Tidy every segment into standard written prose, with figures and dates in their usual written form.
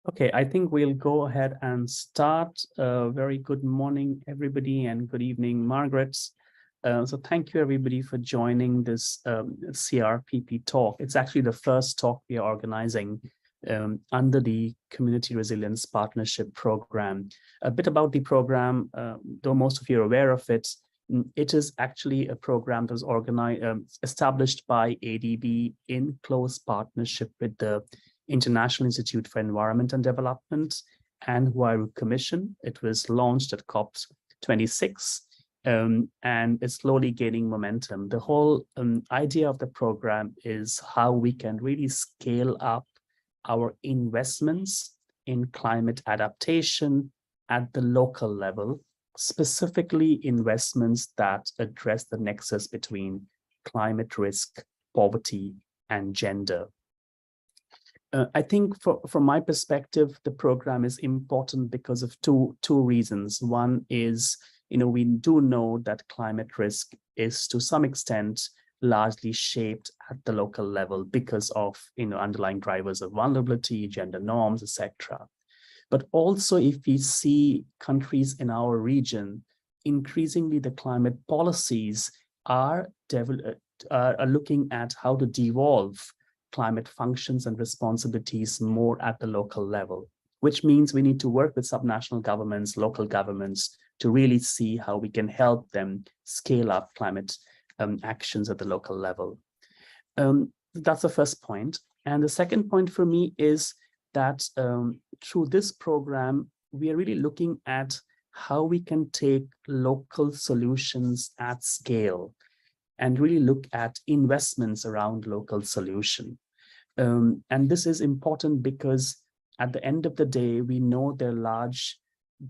Okay, I think we'll go ahead and start. Very good morning, everybody, and good evening, Margaret. So thank you, everybody, for joining this CRPP talk. It's actually the first talk we are organizing under the Community Resilience Partnership Program. A bit about the program, though most of you are aware of it, it is actually a program that was organized, established by ADB in close partnership with the International Institute for Environment and Development and Huairou Commission. It was launched at COP26 and is slowly gaining momentum. The whole idea of the program is how we can really scale up our investments in climate adaptation at the local level, specifically investments that address the nexus between climate risk, poverty, and gender. I think from my perspective, the program is important because of two reasons. One is, we do know that climate risk is to some extent largely shaped at the local level because of, underlying drivers of vulnerability, gender norms, etc. But also if we see countries in our region, increasingly the climate policies are looking at how to devolve climate functions and responsibilities more at the local level, which means we need to work with subnational governments, local governments, to really see how we can help them scale up climate actions at the local level. That's the first point. And the second point for me is that through this program, we are really looking at how we can take local solutions at scale and really look at investments around local solution. And this is important because at the end of the day, we know there are large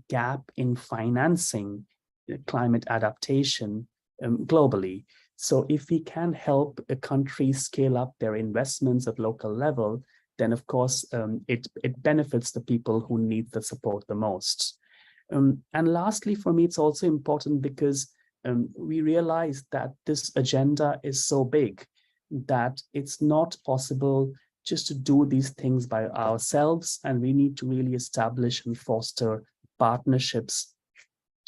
gap in financing climate adaptation globally. So if we can help a country scale up their investments at local level, then of course it benefits the people who need the support the most. And lastly, for me, it's also important because we realize that this agenda is so big that it's not possible just to do these things by ourselves, and we need to really establish and foster partnerships,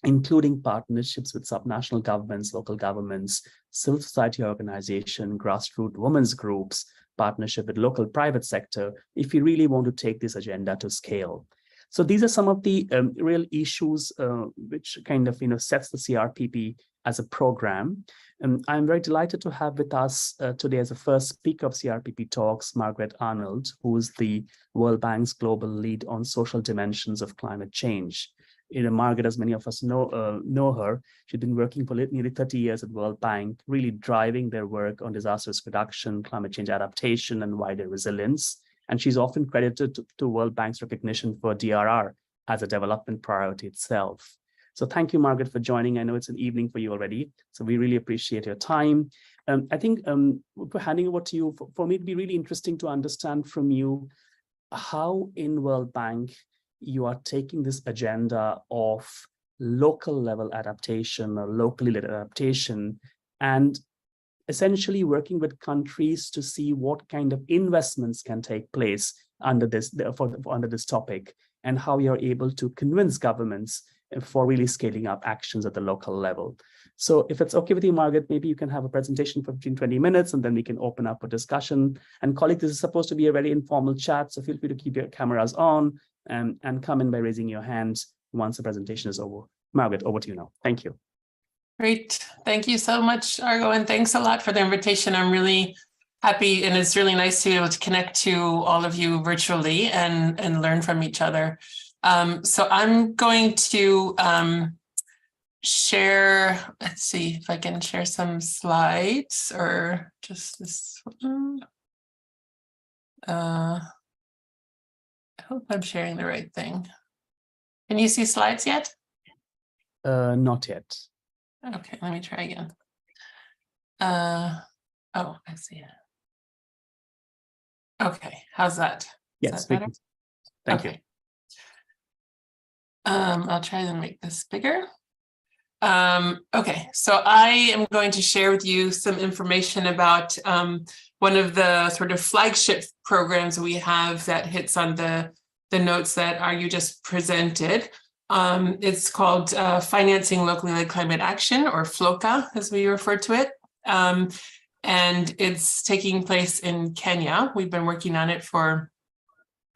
including partnerships with subnational governments, local governments, civil society organization, grassroots women's groups, partnership with local private sector, if we really want to take this agenda to scale. So these are some of the real issues which kind of sets the CRPP as a program. I'm very delighted to have with us today as a first speaker of CRPP Talks, Margaret Arnold, who is the World Bank's global lead on social dimensions of climate change. Margaret, as many of us know her, she's been working for nearly 30 years at World Bank, really driving their work on disaster risk reduction, climate change adaptation, and wider resilience. And she's often credited to World Bank's recognition for DRR as a development priority itself. So thank you, Margaret, for joining. I know it's an evening for you already, so we really appreciate your time. I think handing over to you, for me, it'd be really interesting to understand from you how in World Bank you are taking this agenda of local level adaptation or locally led adaptation and essentially working with countries to see what kind of investments can take place under this topic and how you're able to convince governments for really scaling up actions at the local level. So if it's okay with you, Margaret, maybe you can have a presentation for between 20 minutes and then we can open up for discussion. And colleagues, this is supposed to be a very informal chat, so feel free to keep your cameras on and come in by raising your hand once the presentation is over. Margaret, over to you now. Thank you. Great. Thank you so much, Argo, and thanks a lot for the invitation. I'm really happy, and it's really nice to be able to connect to all of you virtually and learn from each other. So I'm going to share, let's see if I can share some slides or just this one. I hope I'm sharing the right thing. Can you see slides yet? Not yet. Okay, let me try again. Oh, I see it. Okay, how's that? Yes, is that better? Thank you. I'll try to make this bigger. Okay, so I am going to share with you some information about one of the sort of flagship programs we have that hits on the the notes that Argu just presented. It's called Financing Locally Led Climate Action, or FLLoCA, as we refer to it. And it's taking place in Kenya. We've been working on it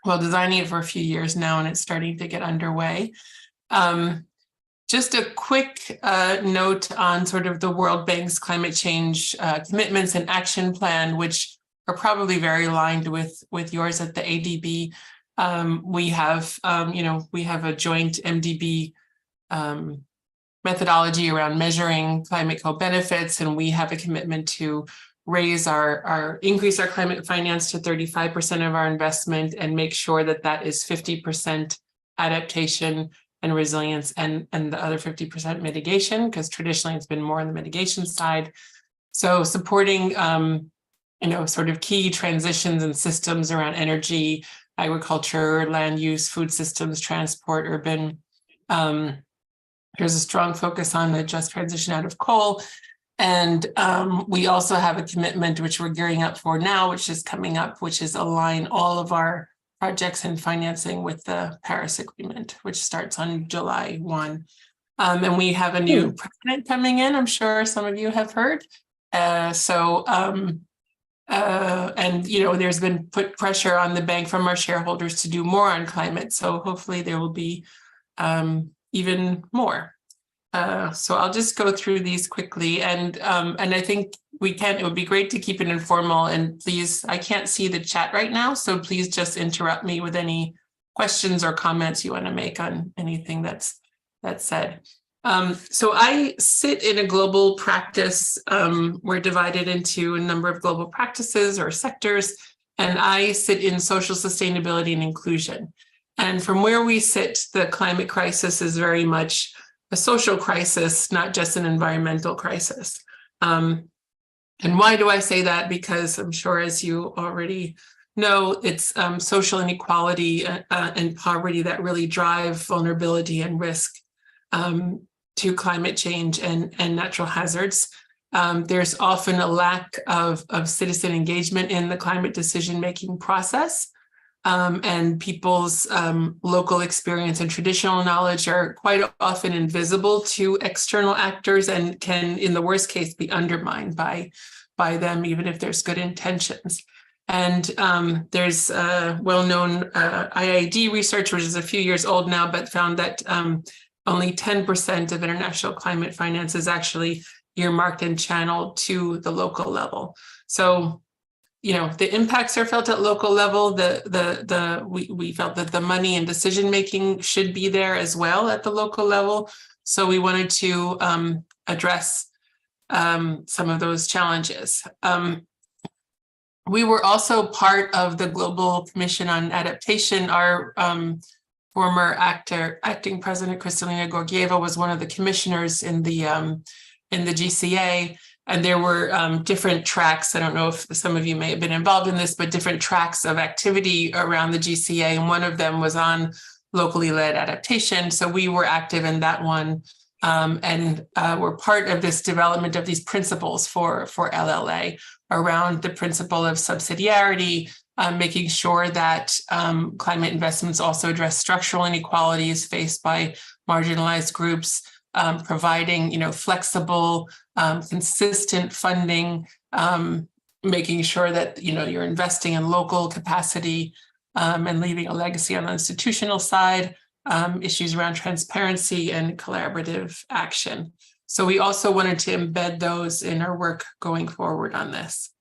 designing it for a few years now, and it's starting to get underway. Just a quick note on sort of the World Bank's climate change commitments and action plan, which are probably very aligned with yours at the ADB. We have a joint MDB methodology around measuring climate co-benefits, and we have a commitment to increase our climate finance to 35% of our investment and make sure that that is 50% adaptation and resilience and the other 50% mitigation, because traditionally it's been more on the mitigation side. So supporting sort of key transitions and systems around energy, agriculture, land use, food systems, transport, urban. There's a strong focus on the just transition out of coal. And we also have a commitment, which we're gearing up for now, which is coming up, which is align all of our projects and financing with the Paris Agreement, which starts on July 1. And we have a new president coming in, I'm sure some of you have heard. There's been put pressure on the bank from our shareholders to do more on climate. So hopefully there will be even more. So I'll just go through these quickly, and I think it would be great to keep it informal, and please, I can't see the chat right now, so please just interrupt me with any questions or comments you want to make on anything that's said. So I sit in a global practice. We're divided into a number of global practices or sectors, and I sit in social sustainability and inclusion. And from where we sit, the climate crisis is very much a social crisis, not just an environmental crisis. And why do I say that? Because I'm sure, as you already know, it's social inequality and poverty that really drive vulnerability and risk to climate change and natural hazards. There's often a lack of citizen engagement in the climate decision-making process. And people's local experience and traditional knowledge are quite often invisible to external actors and can, in the worst case, be undermined by them, even if there's good intentions. And there's well-known IIED research, which is a few years old now, but found that only 10% of international climate finance is actually earmarked and channeled to the local level. So the impacts are felt at local level. We felt that the money and decision making should be there as well at the local level. So we wanted to address some of those challenges. We were also part of the Global Commission on Adaptation. Our former acting president, Kristalina Georgieva, was one of the commissioners in the GCA. And there were different tracks. I don't know if some of you may have been involved in this, but different tracks of activity around the GCA. And one of them was on locally led adaptation. So we were active in that one. And we're part of this development of these principles for LLA around the principle of subsidiarity, making sure that climate investments also address structural inequalities faced by marginalized groups, providing, flexible, consistent funding, making sure that, you're investing in local capacity and leaving a legacy on the institutional side, issues around transparency and collaborative action. So we also wanted to embed those in our work going forward on this.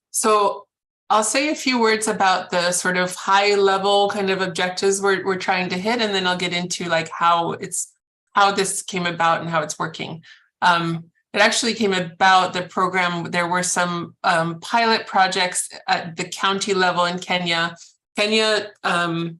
So I'll say a few words about the sort of high level kind of objectives we're trying to hit, and then I'll get into like how this came about and how it's working. It actually came about, the program, there were some pilot projects at the county level in Kenya. Kenya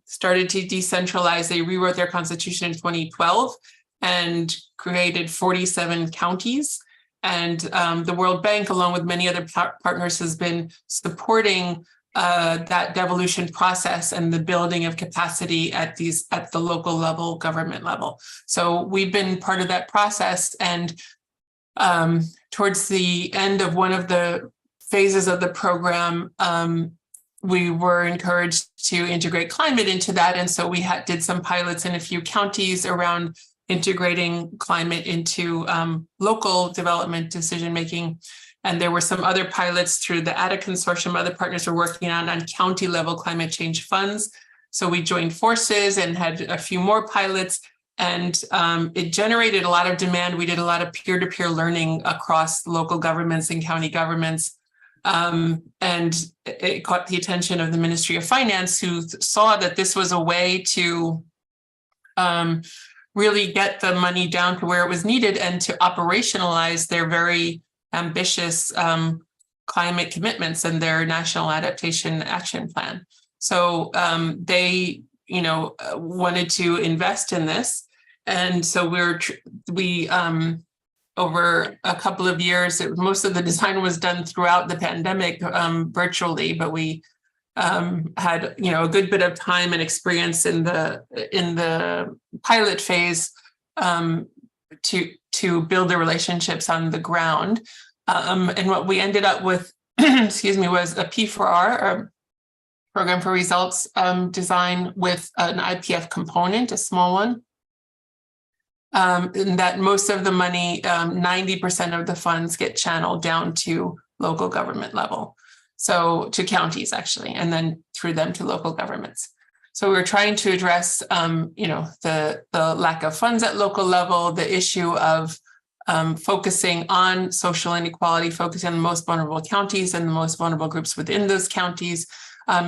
started to decentralize. They rewrote their constitution in 2012 and created 47 counties. And the World Bank, along with many other partners, has been supporting that devolution process and the building of capacity at the local level, government level. So we've been part of that process. And towards the end of one of the phases of the program, we were encouraged to integrate climate into that. And so we did some pilots in a few counties around integrating climate into local development decision-making. And there were some other pilots through the ADA consortium other partners were working on county level climate change funds. So we joined forces and had a few more pilots, and it generated a lot of demand. We did a lot of peer-to-peer learning across local governments and county governments. And it caught the attention of the Ministry of Finance, who saw that this was a way to really get the money down to where it was needed and to operationalize their very ambitious climate commitments and their National Adaptation Action Plan. So they, wanted to invest in this, and so we over a couple of years, most of the design was done throughout the pandemic virtually, but we had a good bit of time and experience in the pilot phase to build the relationships on the ground. And what we ended up with, was a P4R, or Program for Results design, with an IPF component, a small one. And that most of the money, 90% of the funds, get channeled down to local government level. So to counties, actually, and then through them to local governments. So we're trying to address, the lack of funds at local level, the issue of focusing on social inequality, focusing on the most vulnerable counties and the most vulnerable groups within those counties,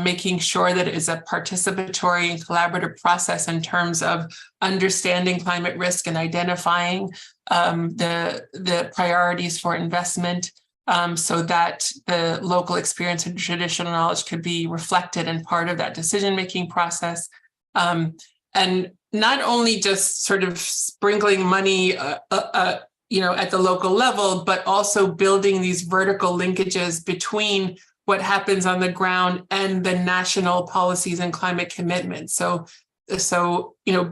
making sure that it is a participatory and collaborative process in terms of understanding climate risk and identifying the priorities for investment, so that the local experience and traditional knowledge could be reflected in part of that decision-making process. And not only just sort of sprinkling money at the local level, but also building these vertical linkages between what happens on the ground and the national policies and climate commitments. So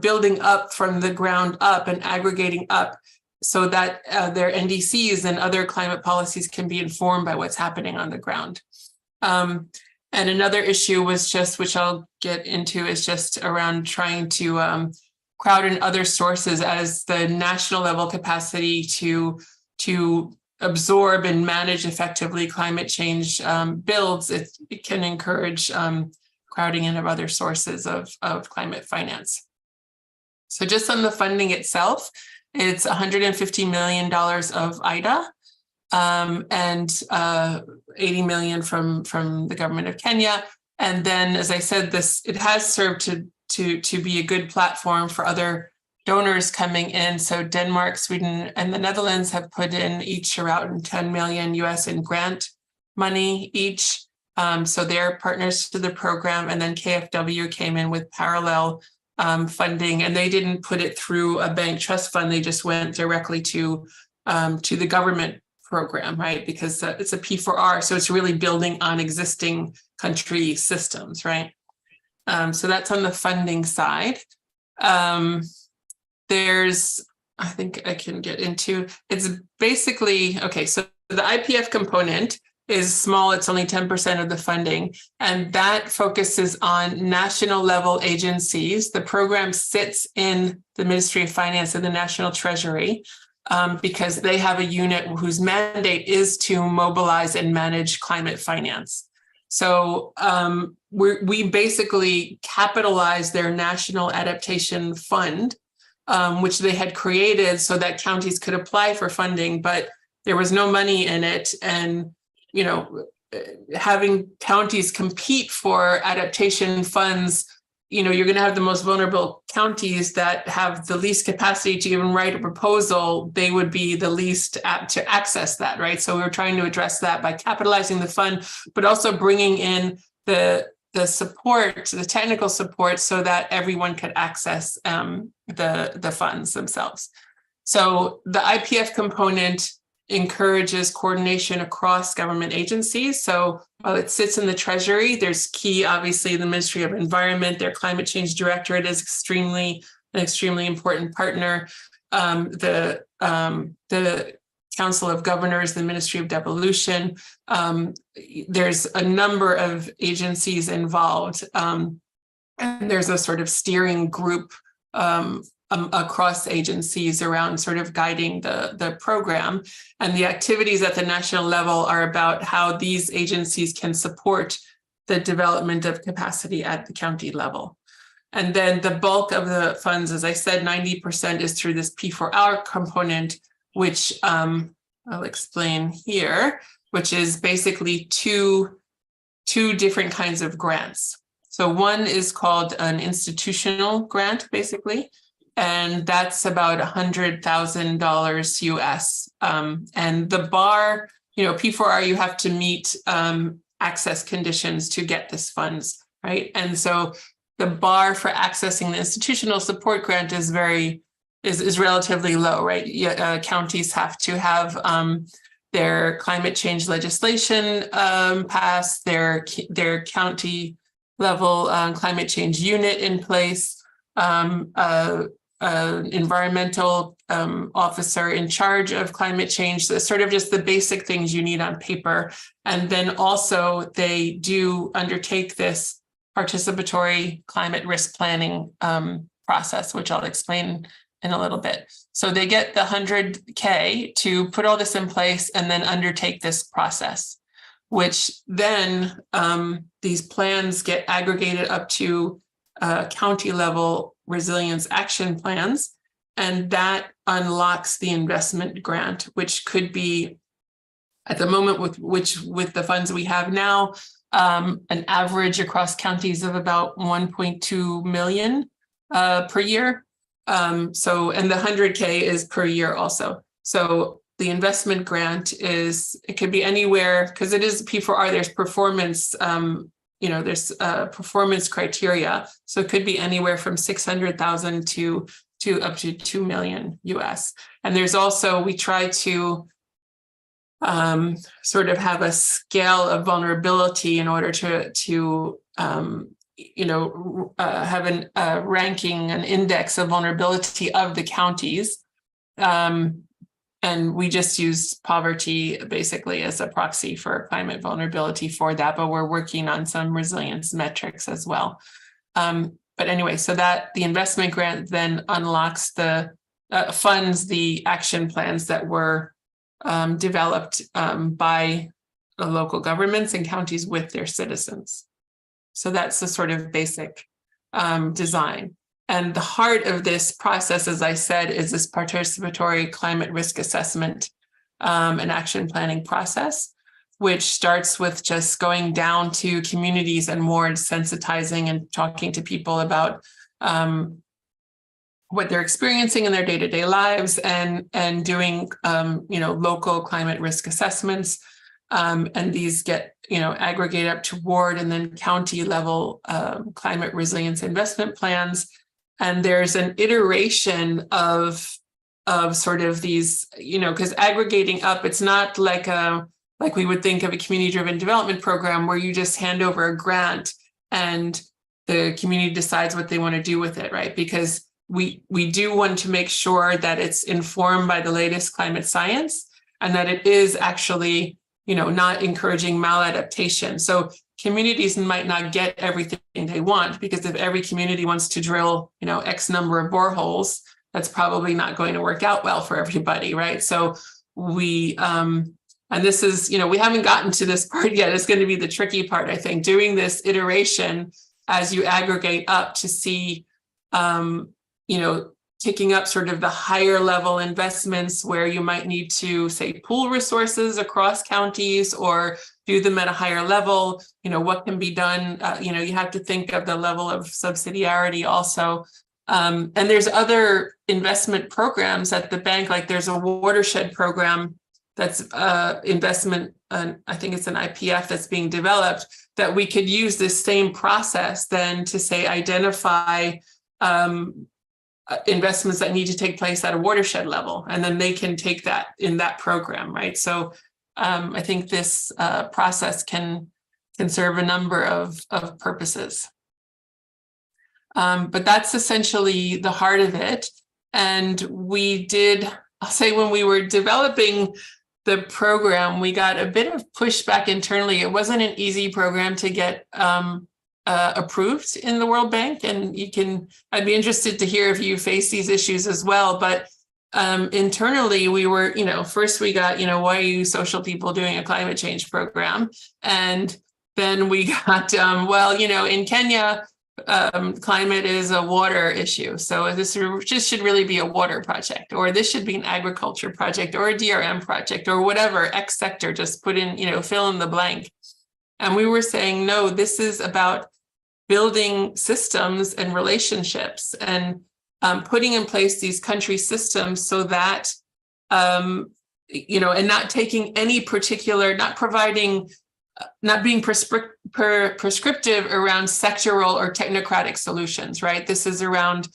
building up from the ground up and aggregating up, so that their NDCs and other climate policies can be informed by what's happening on the ground. And another issue was just, which I'll get into, is just around trying to crowd in other sources as the national level capacity to absorb and manage effectively climate change builds. It can encourage crowding in of other sources of climate finance. So just on the funding itself, it's $150 million of IDA and 80 million from the government of Kenya. And then, as I said, it has served to be a good platform for other donors coming in. So Denmark, Sweden, and the Netherlands have put in each around 10 million US in grant money each. So they're partners to the program. And then KfW came in with parallel funding, and they didn't put it through a bank trust fund. They just went directly to the government program, right? Because it's a P4R, so it's really building on existing country systems, right? So that's on the funding side. There's, I think I can get into, it's basically, okay, so the IPF component is small, it's only 10% of the funding, and that focuses on national level agencies. The program sits in the Ministry of Finance and the National Treasury because they have a unit whose mandate is to mobilize and manage climate finance. So we basically capitalize their National Adaptation Fund, which they had created so that counties could apply for funding, but there was no money in it. And having counties compete for adaptation funds, you're going to have the most vulnerable counties that have the least capacity to even write a proposal. They would be the least apt to access that, right? So we're trying to address that by capitalizing the fund, but also bringing in the support, the technical support, so that everyone could access the funds themselves. So the IPF component encourages coordination across government agencies. So while it sits in the Treasury, there's key, obviously, the Ministry of Environment, their Climate Change Directorate is an extremely important partner. The Council of Governors, the Ministry of Devolution. There's a number of agencies involved, and there's a sort of steering group across agencies around sort of guiding the program. And the activities at the national level are about how these agencies can support the development of capacity at the county level. And then the bulk of the funds, as I said, 90% is through this P4R component, which I'll explain here, which is basically two different kinds of grants. So one is called an institutional grant, basically, and that's about $100,000 US. And the bar, P4R, you have to meet access conditions to get this funds, right? And so the bar for accessing the institutional support grant is relatively low, right? Counties have to have their climate change legislation passed, their county level climate change unit in place, environmental officer in charge of climate change. So it's sort of just the basic things you need on paper. And then also they do undertake this participatory climate risk planning process, which I'll explain in a little bit. So they get the 100K to put all this in place and then undertake this process, which then these plans get aggregated up to county level resilience action plans. And that unlocks the investment grant, which could be at the moment with the funds we have now, an average across counties of about 1.2 million per year. And the 100K is per year also. So the investment grant it could be anywhere, because it is P4R, there's performance, there's performance criteria. So it could be anywhere from 600,000 to up to 2 million US. And there's also, we try to sort of have a scale of vulnerability in order to have a ranking, an index of vulnerability of the counties. And we just use poverty basically as a proxy for climate vulnerability for that, but we're working on some resilience metrics as well. But anyway, so that the investment grant then unlocks funds the action plans that were developed by the local governments and counties with their citizens. So that's the sort of basic design. And the heart of this process, as I said, is this participatory climate risk assessment and action planning process, which starts with just going down to communities and wards, sensitizing and talking to people about what they're experiencing in their day-to-day lives and doing local climate risk assessments. And these get aggregated up to ward and then county level climate resilience investment plans. And there's an iteration of sort of these, because aggregating up, it's not like we would think of a community-driven development program where you just hand over a grant and the community decides what they want to do with it, right? Because we do want to make sure that it's informed by the latest climate science and that it is actually, not encouraging maladaptation. So communities might not get everything they want, because if every community wants to drill, X number of boreholes, that's probably not going to work out well for everybody, right? So we, and this is, we haven't gotten to this part yet. It's going to be the tricky part, I think, doing this iteration as you aggregate up to see, picking up sort of the higher level investments where you might need to, say, pool resources across counties or do them at a higher level. What can be done? You have to think of the level of subsidiarity also. And there's other investment programs at the bank, like there's a watershed program that's investment, I think it's an IPF that's being developed, that we could use this same process then to say, identify investments that need to take place at a watershed level, and then they can take that in that program, right? So I think this process can serve a number of purposes. But that's essentially the heart of it. And we did I'll say when we were developing the program, we got a bit of pushback internally. It wasn't an easy program to get approved in the World Bank. And I'd be interested to hear if you face these issues as well. But internally, we were, first we got, why are you social people doing a climate change program? And then we got, in Kenya, climate is a water issue. So this just should really be a water project, or this should be an agriculture project, or a DRM project, or whatever, X sector, just put in, fill in the blank. And we were saying, no, this is about building systems and relationships and putting in place these country systems so that, and not taking any particular, not being prescriptive around sectoral or technocratic solutions, right? This is around,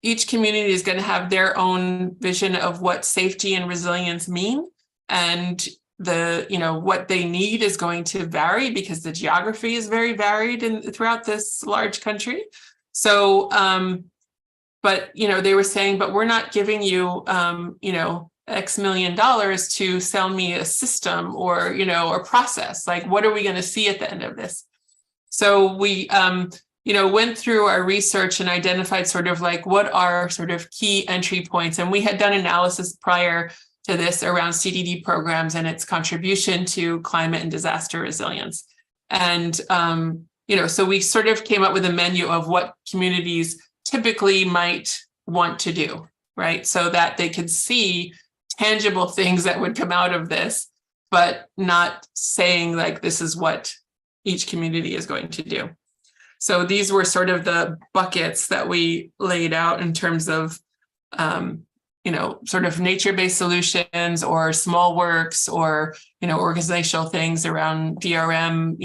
each community is going to have their own vision of what safety and resilience mean. And what they need is going to vary because the geography is very varied throughout this large country. So, but, they were saying, but we're not giving you, X million dollars to sell me a system or, or process. Like, what are we going to see at the end of this? So we, went through our research and identified sort of like what are sort of key entry points. And we had done analysis prior to this around CDD programs and its contribution to climate and disaster resilience. And, so we sort of came up with a menu of what communities typically might want to do, right? So that they could see tangible things that would come out of this, but not saying like this is what each community is going to do. So these were sort of the buckets that we laid out in terms of, sort of nature-based solutions or small works or, organizational things around DRM,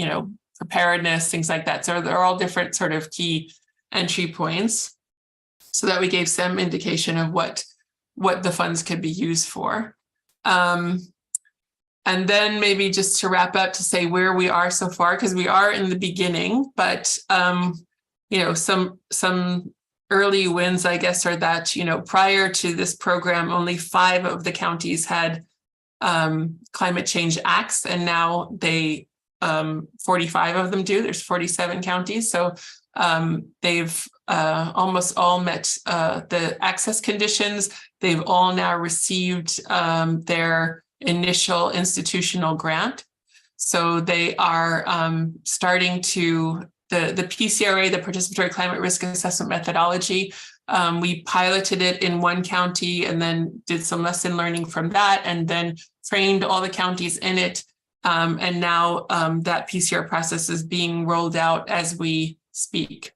preparedness, things like that. So they're all different sort of key entry points so that we gave some indication of what the funds could be used for. And then maybe just to wrap up to say where we are so far, because we are in the beginning, but, some early wins, I guess, are that, prior to this program, only 5 of the counties had climate change acts, and now 45 of them do. There's 47 counties. So they've almost all met the access conditions. They've all now received their initial institutional grant. So they are starting to, the PCRA, the Participatory Climate Risk Assessment Methodology, we piloted it in one county and then did some lesson learning from that, and then trained all the counties in it. And now that PCR process is being rolled out as we speak.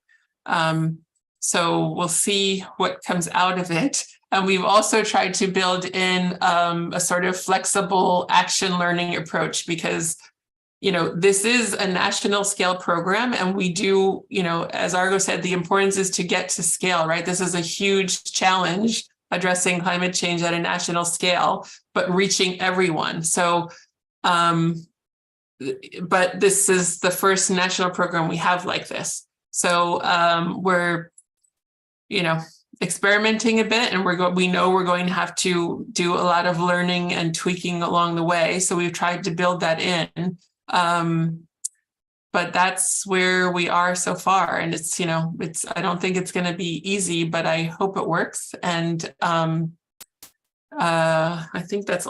So we'll see what comes out of it. And we've also tried to build in a sort of flexible action learning approach because, this is a national scale program. And we do, as Argo said, the importance is to get to scale, right? This is a huge challenge addressing climate change at a national scale, but reaching everyone. So, but this is the first national program we have like this. So we're, experimenting a bit, and we know we're going to have to do a lot of learning and tweaking along the way. So we've tried to build that in. But that's where we are so far. And it's, I don't think it's going to be easy, but I hope it works. And I think that's